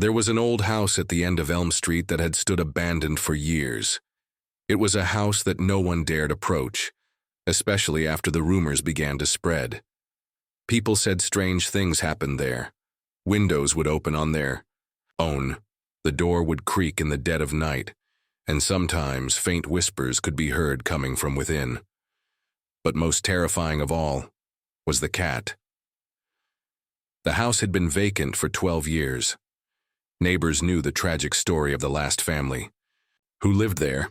There was an old house at the end of Elm Street that had stood abandoned for years. It was a house that no one dared approach, especially after the rumors began to spread. People said strange things happened there. Windows would open on their own, the door would creak in the dead of night, and sometimes faint whispers could be heard coming from within. But most terrifying of all was the cat. The house had been vacant for 12 years. Neighbors knew the tragic story of the last family who lived there.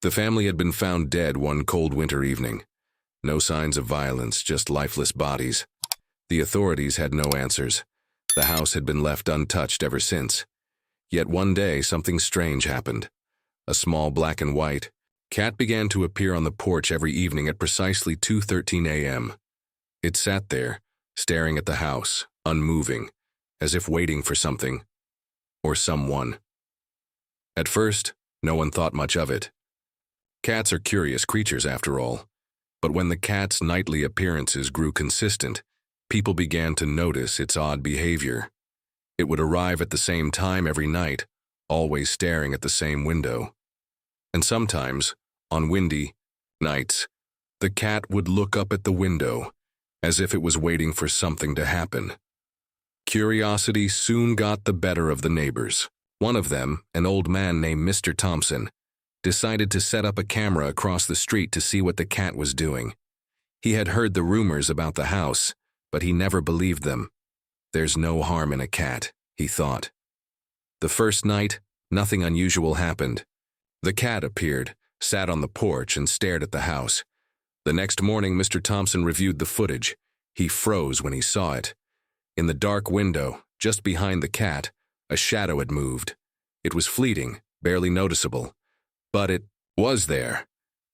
The family had been found dead one cold winter evening. No signs of violence, just lifeless bodies. The authorities had no answers. The house had been left untouched ever since. Yet one day, something strange happened. A small black and white cat began to appear on the porch every evening at precisely 2:13 a.m. It sat there, staring at the house, unmoving, as if waiting for something or someone. At first, no one thought much of it. Cats are curious creatures after all. But when the cat's nightly appearances grew consistent, people began to notice its odd behavior. It would arrive at the same time every night, always staring at the same window. And sometimes, on windy nights, the cat would look up at the window, as if it was waiting for something to happen. Curiosity soon got the better of the neighbors. One of them, an old man named Mr. Thompson, decided to set up a camera across the street to see what the cat was doing. He had heard the rumors about the house, but he never believed them. There's no harm in a cat, he thought. The first night, nothing unusual happened. The cat appeared, sat on the porch, and stared at the house. The next morning, Mr. Thompson reviewed the footage. He froze when he saw it. In the dark window, just behind the cat, a shadow had moved. It was fleeting, barely noticeable. But it was there.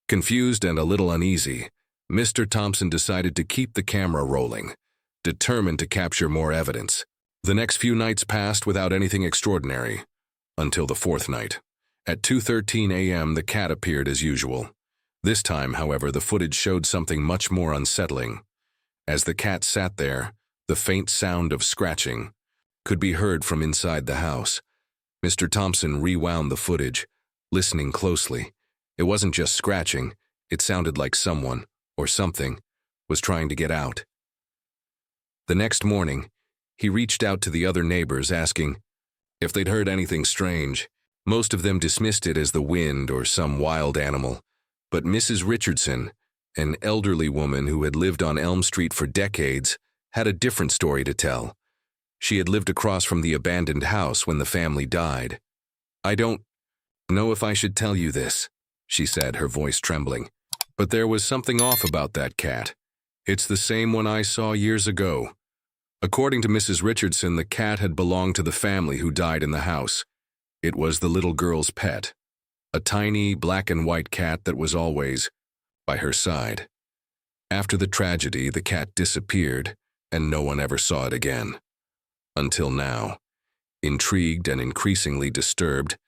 Confused and a little uneasy, Mr. Thompson decided to keep the camera rolling, determined to capture more evidence. The next few nights passed without anything extraordinary, until the fourth night. At 2:13 a.m., the cat appeared as usual. This time, however, the footage showed something much more unsettling. As the cat sat there, the faint sound of scratching could be heard from inside the house. Mr. Thompson rewound the footage, listening closely. It wasn't just scratching, it sounded like someone, or something, was trying to get out. The next morning, he reached out to the other neighbors asking if they'd heard anything strange. Most of them dismissed it as the wind or some wild animal, but Mrs. Richardson, an elderly woman who had lived on Elm Street for decades, had a different story to tell. She had lived across from the abandoned house when the family died. "I don't know if I should tell you this," she said, her voice trembling. "But there was something off about that cat. It's the same one I saw years ago." According to Mrs. Richardson, the cat had belonged to the family who died in the house. It was the little girl's pet, a tiny black and white cat that was always by her side. After the tragedy, the cat disappeared, and no one ever saw it again. Until now. Intrigued and increasingly disturbed,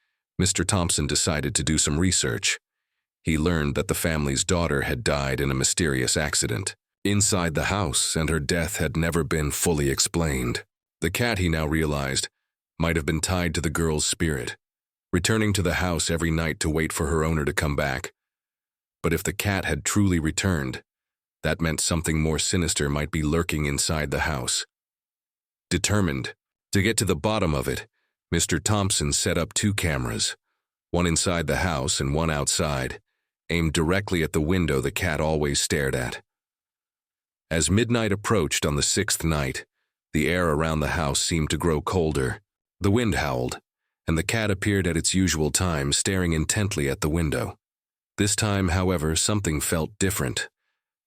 Mr. Thompson decided to do some research. He learned that the family's daughter had died in a mysterious accident inside the house, and her death had never been fully explained. The cat, he now realized, might have been tied to the girl's spirit, returning to the house every night to wait for her owner to come back. But if the cat had truly returned, that meant something more sinister might be lurking inside the house. Determined to get to the bottom of it, Mr. Thompson set up 2 cameras, one inside the house and one outside, aimed directly at the window the cat always stared at. As midnight approached on the 6th night, the air around the house seemed to grow colder. The wind howled, and the cat appeared at its usual time, staring intently at the window. This time, however, something felt different.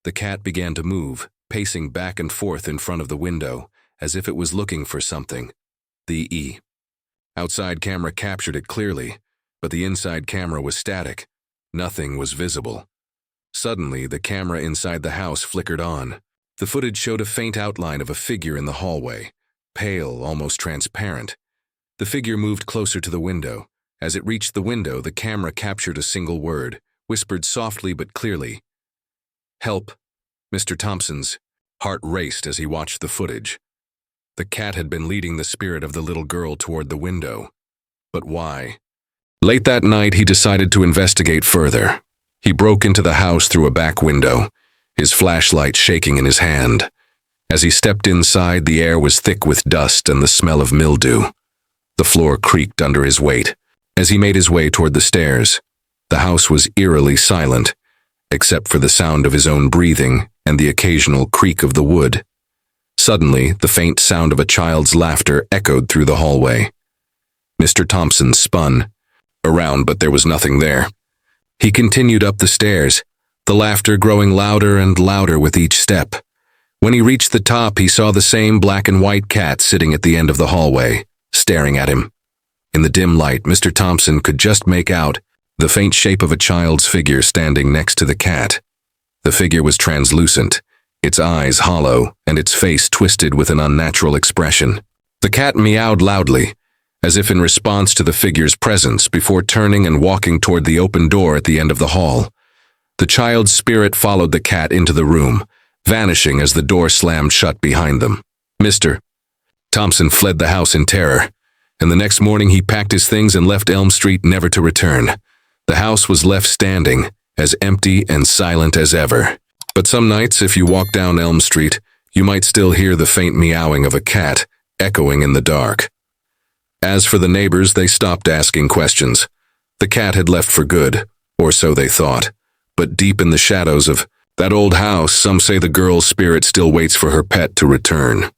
The cat began to move, pacing back and forth in front of the window, as if it was looking for something. The outside camera captured it clearly, but the inside camera was static. Nothing was visible. Suddenly, the camera inside the house flickered on. The footage showed a faint outline of a figure in the hallway, pale, almost transparent. The figure moved closer to the window. As it reached the window, the camera captured a single word, whispered softly but clearly. "Help." Mr. Thompson's heart raced as he watched the footage. The cat had been leading the spirit of the little girl toward the window. But why? Late that night, he decided to investigate further. He broke into the house through a back window, his flashlight shaking in his hand. As he stepped inside, the air was thick with dust and the smell of mildew. The floor creaked under his weight. As he made his way toward the stairs, the house was eerily silent, except for the sound of his own breathing and the occasional creak of the wood. Suddenly, the faint sound of a child's laughter echoed through the hallway. Mr. Thompson spun around, but there was nothing there. He continued up the stairs, the laughter growing louder and louder with each step. When he reached the top, he saw the same black and white cat sitting at the end of the hallway, staring at him. In the dim light, Mr. Thompson could just make out the faint shape of a child's figure standing next to the cat. The figure was translucent, its eyes hollow, and its face twisted with an unnatural expression. The cat meowed loudly, as if in response to the figure's presence, before turning and walking toward the open door at the end of the hall. The child's spirit followed the cat into the room, vanishing as the door slammed shut behind them. Mr. Thompson fled the house in terror, and the next morning he packed his things and left Elm Street, never to return. The house was left standing, as empty and silent as ever. But some nights, if you walk down Elm Street, you might still hear the faint meowing of a cat, echoing in the dark. As for the neighbors, they stopped asking questions. The cat had left for good, or so they thought. But deep in the shadows of that old house, some say the girl's spirit still waits for her pet to return.